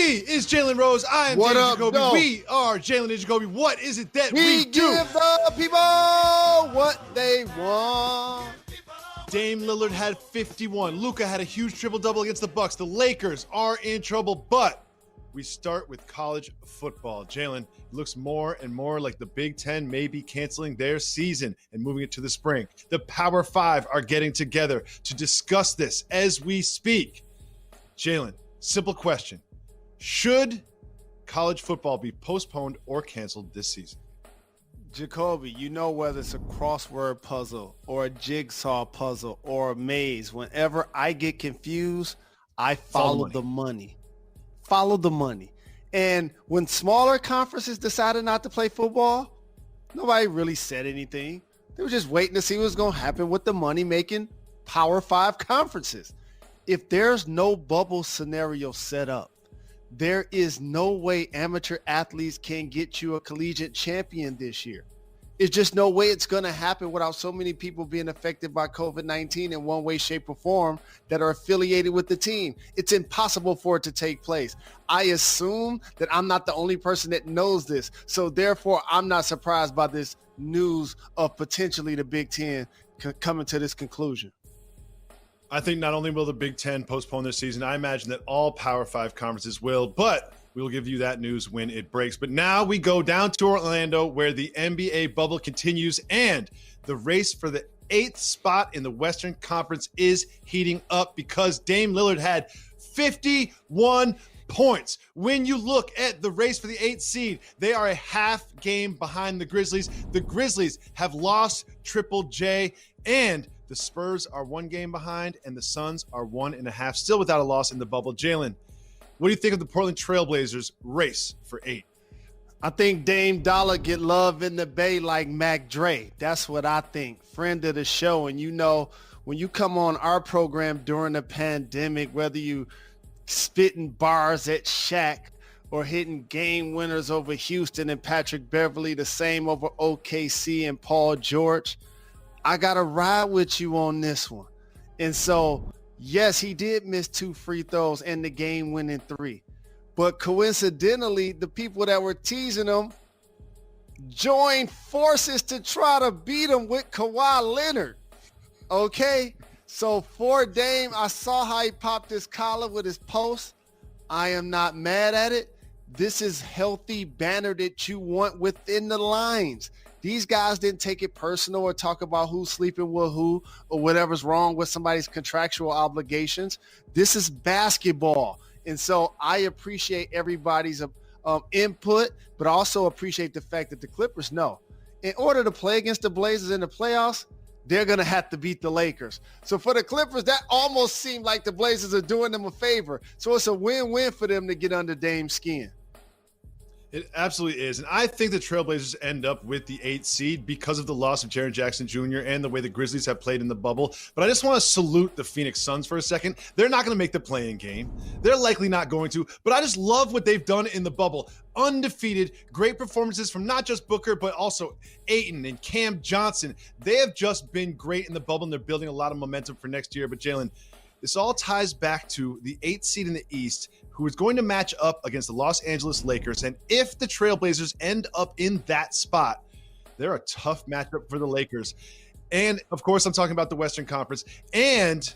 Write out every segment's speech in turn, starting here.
He is Jalen Rose. I am What Jalen up, Jacoby. no? We are Jalen and Jacoby. What is it that we do? give the people what they want. Dame Lillard had 51. Luka had a huge triple-double against the Bucks. The Lakers are in trouble, but we start with college football. Jalen, it looks more and more like the Big Ten may be canceling their season and moving it to the spring. The Power Five are getting together to discuss this as we speak. Jalen, simple question. Should college football be postponed or canceled this season? Jacoby, you know whether it's a crossword puzzle or a jigsaw puzzle or a maze, whenever I get confused, I follow the money. Follow the money. And when smaller conferences decided not to play football, nobody really said anything. They were just waiting to see what's going to happen with the money-making Power 5 conferences. If there's no bubble scenario set up, there is no way amateur athletes can get you a collegiate champion this year. It's just no way it's going to happen without so many people being affected by COVID-19 in one way, shape, or form that are affiliated with the team. It's impossible for it to take place. I assume that I'm not the only person that knows this. So therefore, I'm not surprised by this news of potentially the Big Ten coming to this conclusion. I think not only will the Big Ten postpone their season, I imagine that all Power 5 conferences will, but we will give you that news when it breaks. But now we go down to Orlando where the NBA bubble continues and the race for the 8th spot in the Western Conference is heating up because Dame Lillard had 51 points. When you look at the race for the 8th seed, they are a half game behind the Grizzlies. The Grizzlies have lost Triple J, and the Spurs are 1 game behind, and the Suns are 1.5, still without a loss in the bubble. Jalen, what do you think of the Portland Trailblazers race for 8? I think Dame Dollar get love in the Bay like Mac Dre. That's what I think. Friend of the show. And you know, when you come on our program during the pandemic, whether you spitting bars at Shaq or hitting game winners over Houston and Patrick Beverly, the same over OKC and Paul George, I got to ride with you on this one. And so, yes, he did miss 2 free throws and the game-winning 3. But coincidentally, the people that were teasing him joined forces to try to beat him with Kawhi Leonard. Okay? So for Dame, I saw how he popped his collar with his post. I am not mad at it. This is healthy banter that you want within the lines. These guys didn't take it personal or talk about who's sleeping with who or whatever's wrong with somebody's contractual obligations. This is basketball. And so I appreciate everybody's input, but I also appreciate the fact that the Clippers know in order to play against the Blazers in the playoffs, they're going to have to beat the Lakers. So for the Clippers, that almost seemed like the Blazers are doing them a favor. So it's a win-win for them to get under Dame's skin. It absolutely is. And I think the Trailblazers end up with the 8th seed because of the loss of Jaren Jackson Jr. and the way the Grizzlies have played in the bubble. But I just want to salute the Phoenix Suns for a second. They're not going to make the play-in game. They're likely not going to. But I just love what they've done in the bubble. Undefeated, great performances from not just Booker, but also Ayton and Cam Johnson. They have just been great in the bubble, and they're building a lot of momentum for next year. But Jalen, this all ties back to the 8th seed in the East, who is going to match up against the Los Angeles Lakers. And if the Trailblazers end up in that spot, they're a tough matchup for the Lakers. And, of course, I'm talking about the Western Conference. And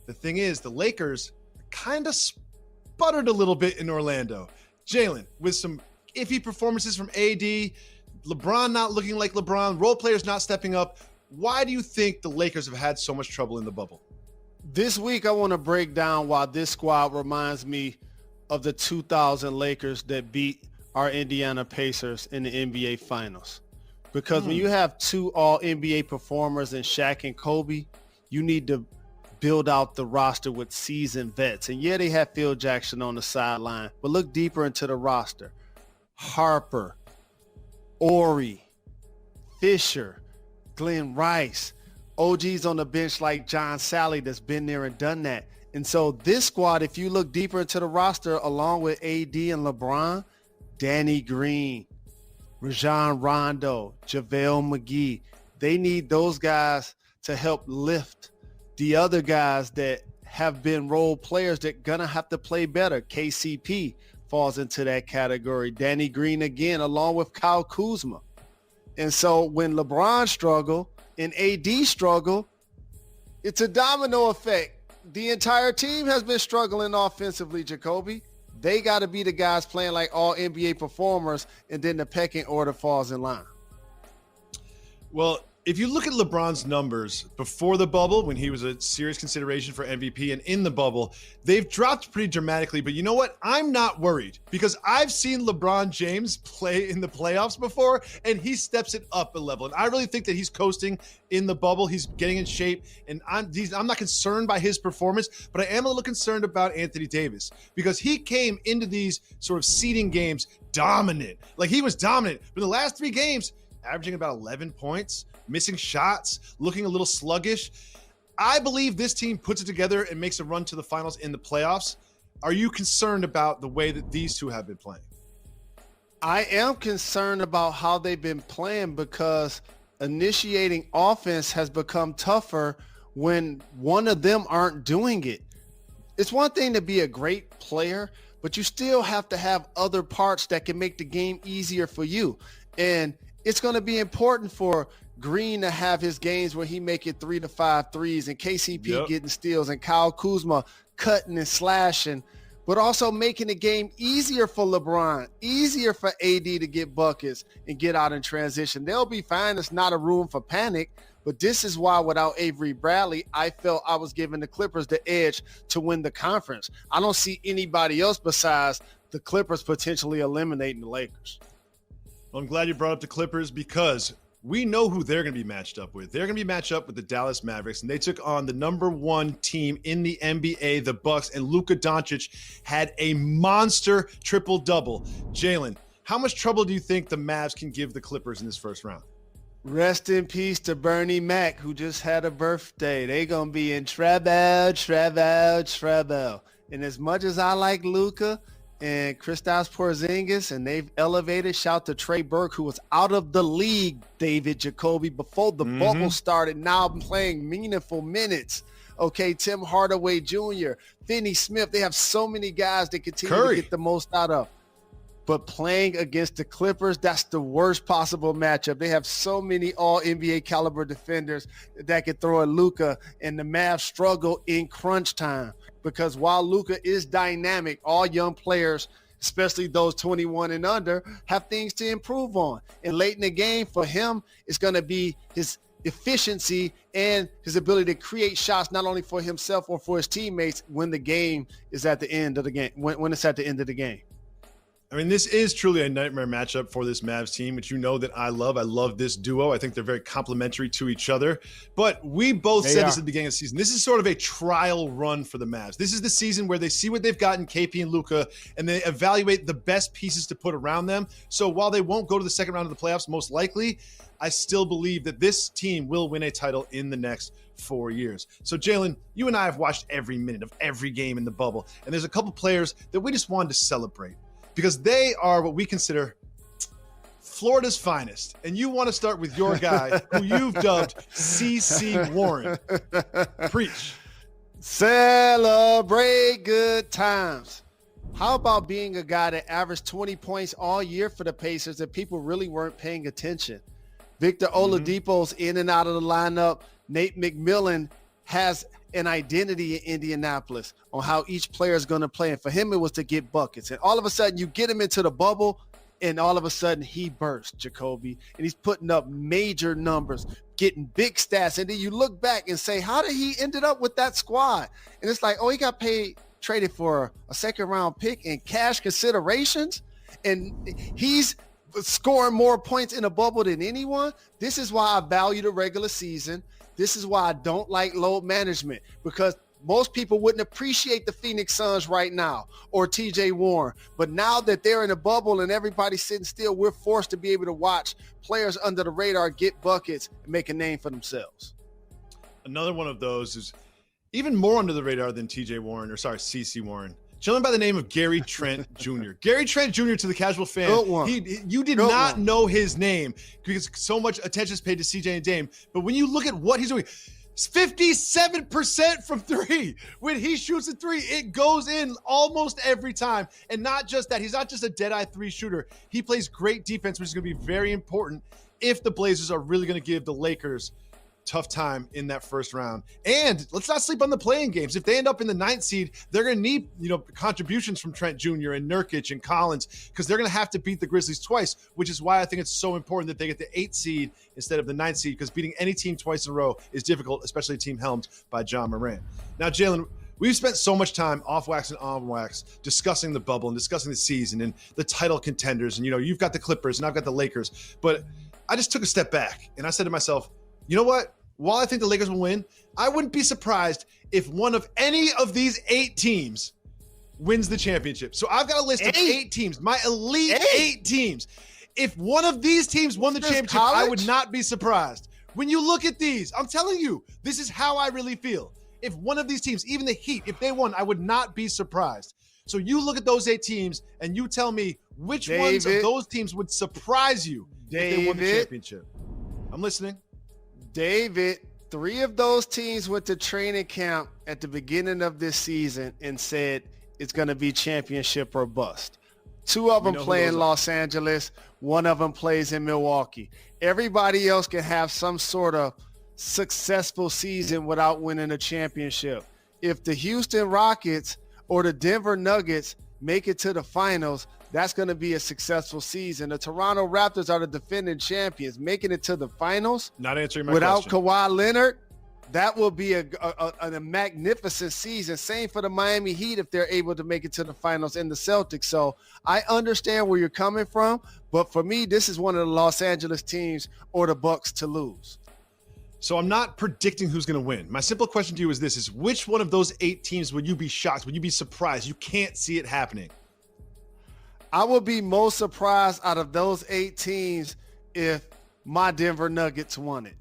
the thing is, the Lakers kind of sputtered a little bit in Orlando. Jalen, with some iffy performances from AD, LeBron not looking like LeBron, role players not stepping up, why do you think the Lakers have had so much trouble in the bubble? This week, I want to break down why this squad reminds me of the 2000 Lakers that beat our Indiana Pacers in the NBA Finals. Because when you have 2 all-NBA performers in Shaq and Kobe, you need to build out the roster with seasoned vets. And yeah, they have Phil Jackson on the sideline, but look deeper into the roster. Harper, Ori, Fisher, Glenn Rice, OGs on the bench like John Sally that's been there and done that. And so this squad, if you look deeper into the roster, along with AD and LeBron, Danny Green, Rajon Rondo, JaVale McGee, they need those guys to help lift the other guys that have been role players that gonna have to play better. KCP, falls into that category. Danny Green again, along with Kyle Kuzma. And so when LeBron struggle and AD struggle, it's a domino effect. The entire team has been struggling offensively, Jacoby. They got to be the guys playing like all NBA performers, and then the pecking order falls in line. Well, if you look at LeBron's numbers before the bubble, when he was a serious consideration for MVP, and in the bubble, they've dropped pretty dramatically. But you know what? I'm not worried, because I've seen LeBron James play in the playoffs before, and he steps it up a level. And I really think that he's coasting in the bubble. He's getting in shape, and I'm not concerned by his performance, but I am a little concerned about Anthony Davis, because he came into these sort of seeding games dominant. Like, he was dominant. But in the last 3 games, averaging about 11 points, missing shots, looking a little sluggish. I believe this team puts it together and makes a run to the finals in the playoffs. Are you concerned about the way that these two have been playing? I am concerned about how they've been playing, because initiating offense has become tougher when one of them aren't doing it. It's one thing to be a great player, but you still have to have other parts that can make the game easier for you. And it's going to be important for Green to have his games where he making 3 to 5 threes, and KCP getting steals, and Kyle Kuzma cutting and slashing, but also making the game easier for LeBron, easier for AD to get buckets and get out in transition. They'll be fine. It's not a room for panic, but this is why without Avery Bradley, I felt I was giving the Clippers the edge to win the conference. I don't see anybody else besides the Clippers potentially eliminating the Lakers. Well, I'm glad you brought up the Clippers, because we know who they're going to be matched up with. They're going to be matched up with the Dallas Mavericks, and they took on the number 1 team in the NBA, the Bucks, and Luka Doncic had a monster triple-double. Jalen, how much trouble do you think the Mavs can give the Clippers in this first round? Rest in peace to Bernie Mac, who just had a birthday. They going to be in trouble. And as much as I like Luka and Kristaps Porzingis, and they've elevated, shout to Trey Burke, who was out of the league, David Jacoby, before the bubble started, now playing meaningful minutes. Okay, Tim Hardaway Jr., Finney Smith, they have so many guys that continue to get the most out of. But playing against the Clippers, that's the worst possible matchup. They have so many all-NBA caliber defenders that can throw at Luka, and the Mavs struggle in crunch time. Because while Luka is dynamic, all young players, especially those 21 and under, have things to improve on. And late in the game for him, it's going to be his efficiency and his ability to create shots, not only for himself or for his teammates, when the game is at the end of the game, when it's at the end of the game. I mean, this is truly a nightmare matchup for this Mavs team, which you know that I love. I love this duo. I think they're very complementary to each other. But we both said this at the beginning of the season. This is sort of a trial run for the Mavs. This is the season where they see what they've got in KP and Luka, and they evaluate the best pieces to put around them. So while they won't go to the second round of the playoffs, most likely, I still believe that this team will win a title in the next 4 years. So, Jalen, you and I have watched every minute of every game in the bubble, and there's a couple players that we just wanted to celebrate, because they are what we consider Florida's finest. And you want to start with your guy, who you've dubbed CC Warren. Preach. Celebrate good times. How about being a guy that averaged 20 points all year for the Pacers and people really weren't paying attention? Victor Oladipo's in and out of the lineup. Nate McMillan has an identity in Indianapolis on how each player is going to play. And for him, it was to get buckets. And all of a sudden, you get him into the bubble, and all of a sudden, he bursts, Jacoby. And he's putting up major numbers, getting big stats. And then you look back and say, how did he ended up with that squad? And it's like, oh, he got traded for a second-round pick and cash considerations, and he's scoring more points in a bubble than anyone. This is why I value the regular season. This is why I don't like load management, because most people wouldn't appreciate the Phoenix Suns right now or TJ Warren. But now that they're in a bubble and everybody's sitting still, we're forced to be able to watch players under the radar get buckets and make a name for themselves. Another one of those is even more under the radar than CC Warren. Gentleman by the name of Gary Trent Jr. Gary Trent Jr., to the casual fan, you did not know his name because so much attention is paid to CJ and Dame. But when you look at what he's doing, 57% from three. When he shoots a three, it goes in almost every time. And not just that, he's not just a dead-eye three shooter. He plays great defense, which is going to be very important if the Blazers are really going to give the Lakers tough time in that first round. And let's not sleep on the playing games. If they end up in the 9th seed, they're going to need, contributions from Trent Jr. and Nurkic and Collins, because they're going to have to beat the Grizzlies twice, which is why I think it's so important that they get the 8th seed instead of the 9th seed, because beating any team twice in a row is difficult, especially a team helmed by John Moran. Now, Jalen, we've spent so much time off wax and on wax discussing the bubble and discussing the season and the title contenders. And, you've got the Clippers and I've got the Lakers. But I just took a step back and I said to myself, you know what? While I think the Lakers will win, I wouldn't be surprised if one of any of these 8 teams wins the championship. So I've got a list of 8 teams, my elite 8 teams. If one of these teams won the championship, I would not be surprised. When you look at these, I'm telling you, this is how I really feel. If one of these teams, even the Heat, if they won, I would not be surprised. So you look at those 8 teams and you tell me which ones of those teams would surprise you if they won the championship. I'm listening. David, 3 of those teams went to training camp at the beginning of this season and said it's going to be championship or bust. 2 of them play in Los Angeles. 1 of them plays in Milwaukee. Everybody else can have some sort of successful season without winning a championship. If the Houston Rockets or the Denver Nuggets make it to the finals, that's going to be a successful season. The Toronto Raptors are the defending champions. Making it to the finals not answering my without question. Kawhi Leonard, that will be a magnificent season. Same for the Miami Heat if they're able to make it to the finals, and the Celtics. So I understand where you're coming from, but for me, this is one of the Los Angeles teams or the Bucks to lose. So I'm not predicting who's going to win. My simple question to you is this, is which one of those 8 teams would you be shocked? Would you be surprised? You can't see it happening. I would be most surprised out of those 8 teams if my Denver Nuggets won it,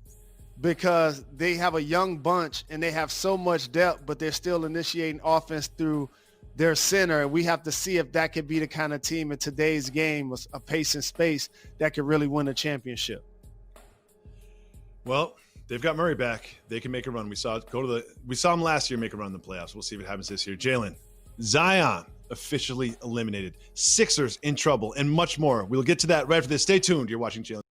because they have a young bunch and they have so much depth, but they're still initiating offense through their center. And we have to see if that could be the kind of team in today's game with a pace and space that could really win a championship. Well, they've got Murray back. They can make a run. We saw him last year make a run in the playoffs. We'll see if it happens this year. Jalen, Zion officially eliminated. Sixers in trouble, and much more. We'll get to that right after this. Stay tuned. You're watching Jalen.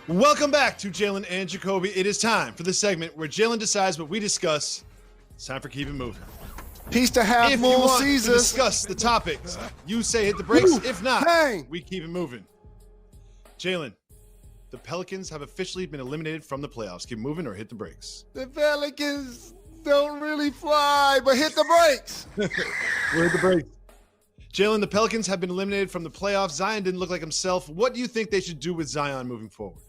Welcome back to Jalen and Jacoby. It is time for the segment where Jalen decides what we discuss. It's time for Keep It Moving. Peace to Half If Moon you want Caesar. to discuss the topics, you say hit the brakes. If not, we keep it moving. Jalen, the Pelicans have officially been eliminated from the playoffs. Keep moving or hit the brakes. The Pelicans don't really fly, but hit the brakes. We'll hit the brakes. Jalen, the Pelicans have been eliminated from the playoffs. Zion didn't look like himself. What do you think they should do with Zion moving forward?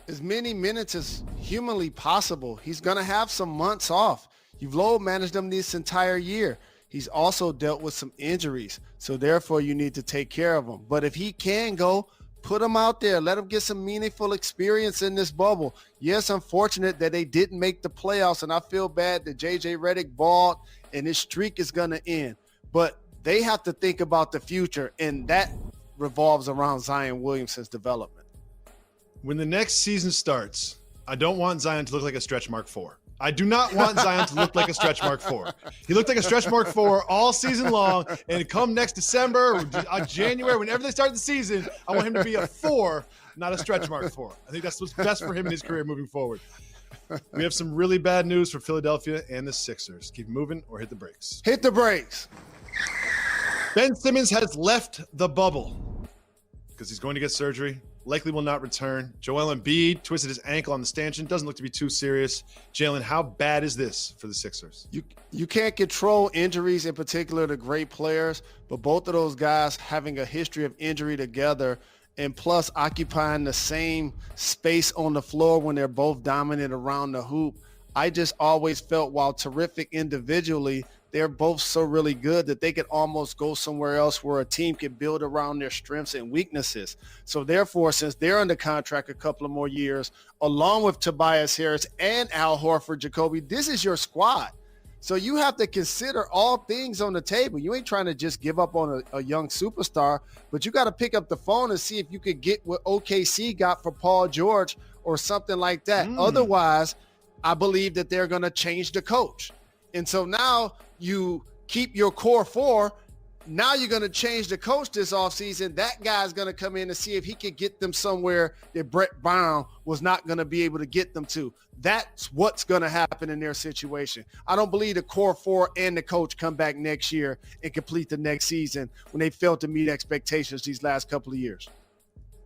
As many minutes as humanly possible. He's going to have some months off. You've load managed him this entire year. He's also dealt with some injuries, so therefore you need to take care of him. But if he can go, put him out there. Let him get some meaningful experience in this bubble. Yes, unfortunate that they didn't make the playoffs, and I feel bad that J.J. Redick balled and his streak is going to end. But they have to think about the future, and that revolves around Zion Williamson's development. When the next season starts, I don't want Zion to look like a stretch mark 4. I do not want Zion to look like a stretch mark 4. He looked like a stretch mark 4 all season long, and come next December or January, whenever they start the season, I want him to be a 4, not a stretch mark 4. I think that's what's best for him in his career moving forward. We have some really bad news for Philadelphia and the Sixers. Keep moving or hit the brakes. Hit the brakes. Ben Simmons has left the bubble because he's going to get surgery. Likely will not return. Joel Embiid twisted his ankle on the stanchion. Doesn't look to be too serious. Jalen, how bad is this for the Sixers? You can't control injuries, in particular to great players, but both of those guys having a history of injury together and plus occupying the same space on the floor when they're both dominant around the hoop. I just always felt, while terrific individually, they're both so really good that they could almost go somewhere else where a team can build around their strengths and weaknesses. So therefore, since they're under contract a couple of more years, along with Tobias Harris and Al Horford, Jacoby, this is your squad. So you have to consider all things on the table. You ain't trying to just give up on a young superstar, but you got to pick up the phone and see if you could get what OKC got for Paul George or something like that. Otherwise, I believe that they're going to change the coach. And so now you keep your core four. Now you're going to change the coach this offseason. That guy's going to come in and see if he can get them somewhere that Brett Brown was not going to be able to get them to. That's what's going to happen in their situation. I don't believe the core four and the coach come back next year and complete the next season when they failed to meet expectations these last couple of years.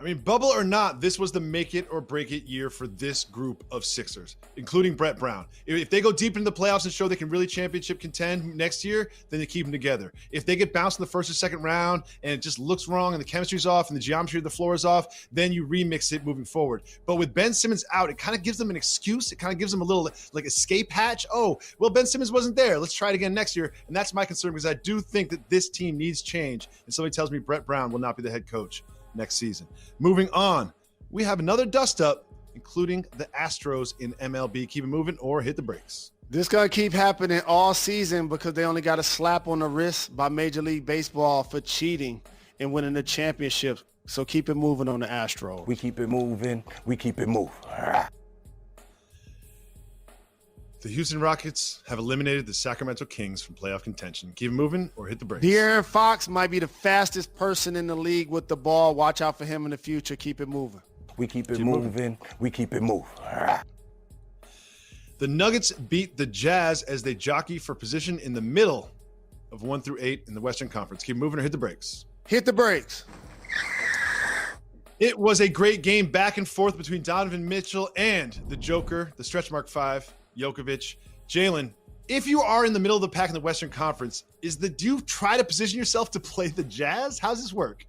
I mean, bubble or not, this was the make it or break it year for this group of Sixers, including Brett Brown. If they go deep into the playoffs and show they can really championship contend next year, then they keep them together. If they get bounced in the first or second round and it just looks wrong and the chemistry's off and the geometry of the floor is off, then you remix it moving forward. But with Ben Simmons out, it kind of gives them an excuse. It kind of gives them a little like escape hatch. Oh, well, Ben Simmons wasn't there. Let's try it again next year. And that's my concern because I do think that this team needs change. And somebody tells me Brett Brown will not be the head coach next season. Moving on, we have another dust up, including the Astros in MLB. Keep it moving or hit the brakes. This going to keep happening all season because they only got a slap on the wrist by Major League Baseball for cheating and winning the championship. So keep it moving on the Astros. We keep it moving. We keep it moving. The Houston Rockets have eliminated the Sacramento Kings from playoff contention. Keep it moving or hit the brakes. De'Aaron Fox might be the fastest person in the league with the ball. Watch out for him in the future. Keep it moving. We keep it moving. We keep it moving. The Nuggets beat the Jazz as they jockey for position in the middle of 1 through 8 in the Western Conference. Keep moving or hit the brakes. Hit the brakes. It was a great game back and forth between Donovan Mitchell and the Joker, the stretch mark 5. Jokovic. Jalen, if you are in the middle of the pack in the Western Conference, do you try to position yourself to play the Jazz? How's this work?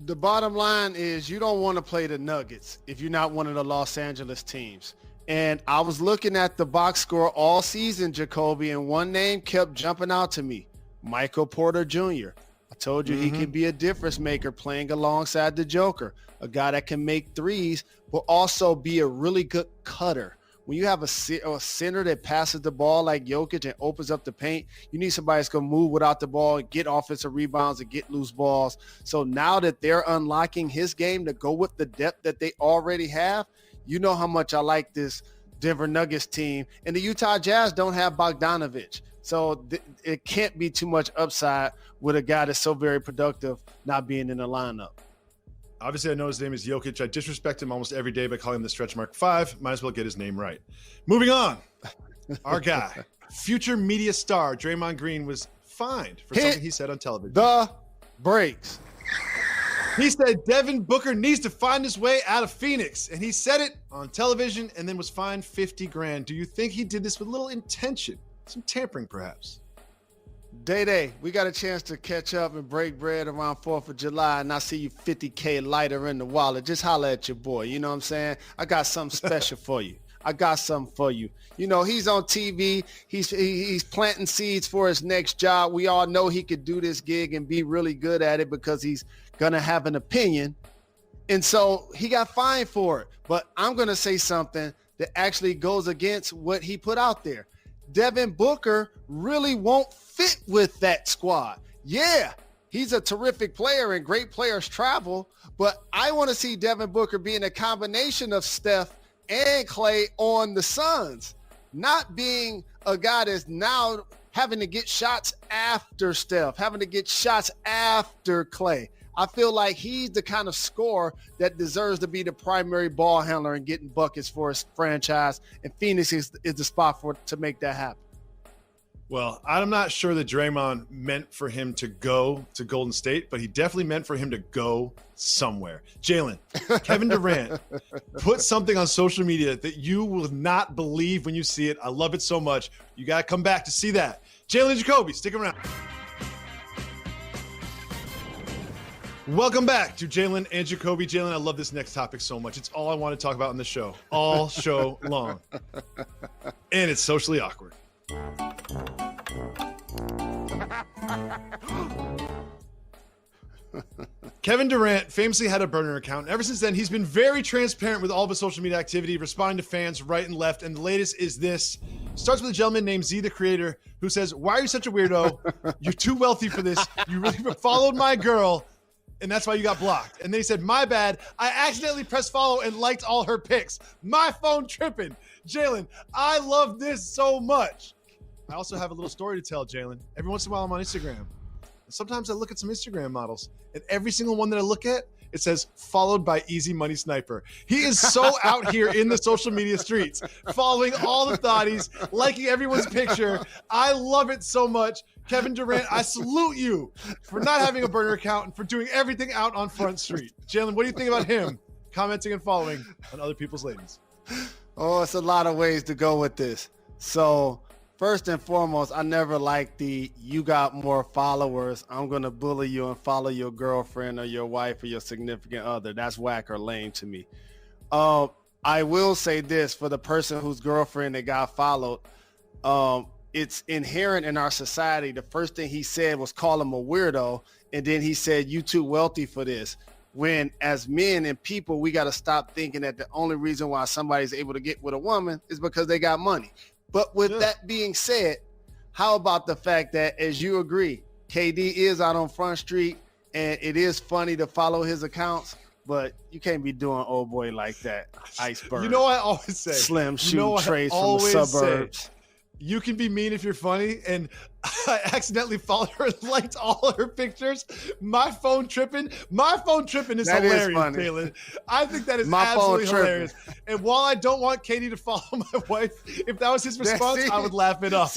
The bottom line is you don't want to play the Nuggets if you're not one of the Los Angeles teams. And I was looking at the box score all season, Jacoby, and one name kept jumping out to me, Michael Porter Jr. I told you he can be a difference maker playing alongside the Joker, a guy that can make threes, but also be a really good cutter. When you have a center that passes the ball like Jokic and opens up the paint, you need somebody that's going to move without the ball, get offensive rebounds, and get loose balls. So now that they're unlocking his game to go with the depth that they already have, you know how much I like this Denver Nuggets team. And the Utah Jazz don't have Bogdanovic. So it can't be too much upside with a guy that's so very productive not being in the lineup. Obviously, I know his name is Jokic. I disrespect him almost every day by calling him the stretch mark 5. Might as well get his name right. Moving on. Our guy, future media star Draymond Green was fined for something he said on television. The brakes. He said Devin Booker needs to find his way out of Phoenix. And he said it on television and then was fined $50,000. Do you think he did this with a little intention? Some tampering, perhaps? Day, we got a chance to catch up and break bread around 4th of July, and I see you $50K lighter in the wallet. Just holler at your boy. You know what I'm saying? I got something special for you. You know, he's on TV. He's planting seeds for his next job. We all know he could do this gig and be really good at it because he's going to have an opinion. And so he got fined for it. But I'm going to say something that actually goes against what he put out there. Devin Booker really won't fit with that squad. Yeah, he's a terrific player and great players travel, but I want to see Devin Booker being a combination of Steph and Klay on the Suns, not being a guy that's now having to get shots after Steph, having to get shots after Klay. I feel like he's the kind of scorer that deserves to be the primary ball handler and getting buckets for his franchise, and Phoenix is the spot to make that happen. Well, I'm not sure that Draymond meant for him to go to Golden State, but he definitely meant for him to go somewhere. Jalen, Kevin Durant put something on social media that you will not believe when you see it. I love it so much. You got to come back to see that. Jalen Jacoby, stick around. Welcome back to Jalen and Jacoby. Jalen, I love this next topic so much. It's all I want to talk about on the show, all show long. And it's socially awkward. Kevin Durant famously had a burner account. Ever since then, he's been very transparent with all of his social media activity, responding to fans right and left. And the latest is this. Starts with a gentleman named Z, the creator, who says, "Why are you such a weirdo? You're too wealthy for this. You really followed my girl, and that's why you got blocked." And then he said, "My bad. I accidentally pressed follow and liked all her pics. My phone tripping." Jalen, I love this so much. I also have a little story to tell, Jalen. Every once in a while, I'm on Instagram. And sometimes I look at some Instagram models, and every single one that I look at, it says, "Followed by Easy Money Sniper." He is so out here in the social media streets, following all the thotties, liking everyone's picture. I love it so much. Kevin Durant, I salute you for not having a burner account and for doing everything out on Front Street. Jalen, what do you think about him commenting and following on other people's ladies? Oh, it's a lot of ways to go with this. So first and foremost, I never liked you got more followers, I'm going to bully you and follow your girlfriend or your wife or your significant other. That's whack or lame to me. I will say this for the person whose girlfriend that got followed. It's inherent in our society. The first thing he said was call him a weirdo. And then he said, "You too wealthy for this." When as men and people, we got to stop thinking that the only reason why somebody's able to get with a woman is because they got money. But with that being said, how about the fact that, as you agree, KD is out on Front Street and it is funny to follow his accounts, but you can't be doing old boy like that. Iceberg. You know what I always say? Slim shoe trades from the suburbs. You can be mean if you're funny, and I accidentally followed her and liked all her pictures. My phone tripping is that hilarious, is funny. Taylor. I think that is My absolutely phone hilarious. And while I don't want Katie to follow my wife, if that was his response, I would laugh it up.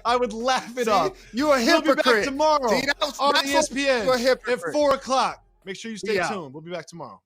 I would laugh it up. You're a hypocrite. We'll be back tomorrow See, on ESPN you're a at hypocrite. 4 o'clock. Make sure you stay tuned. We'll be back tomorrow.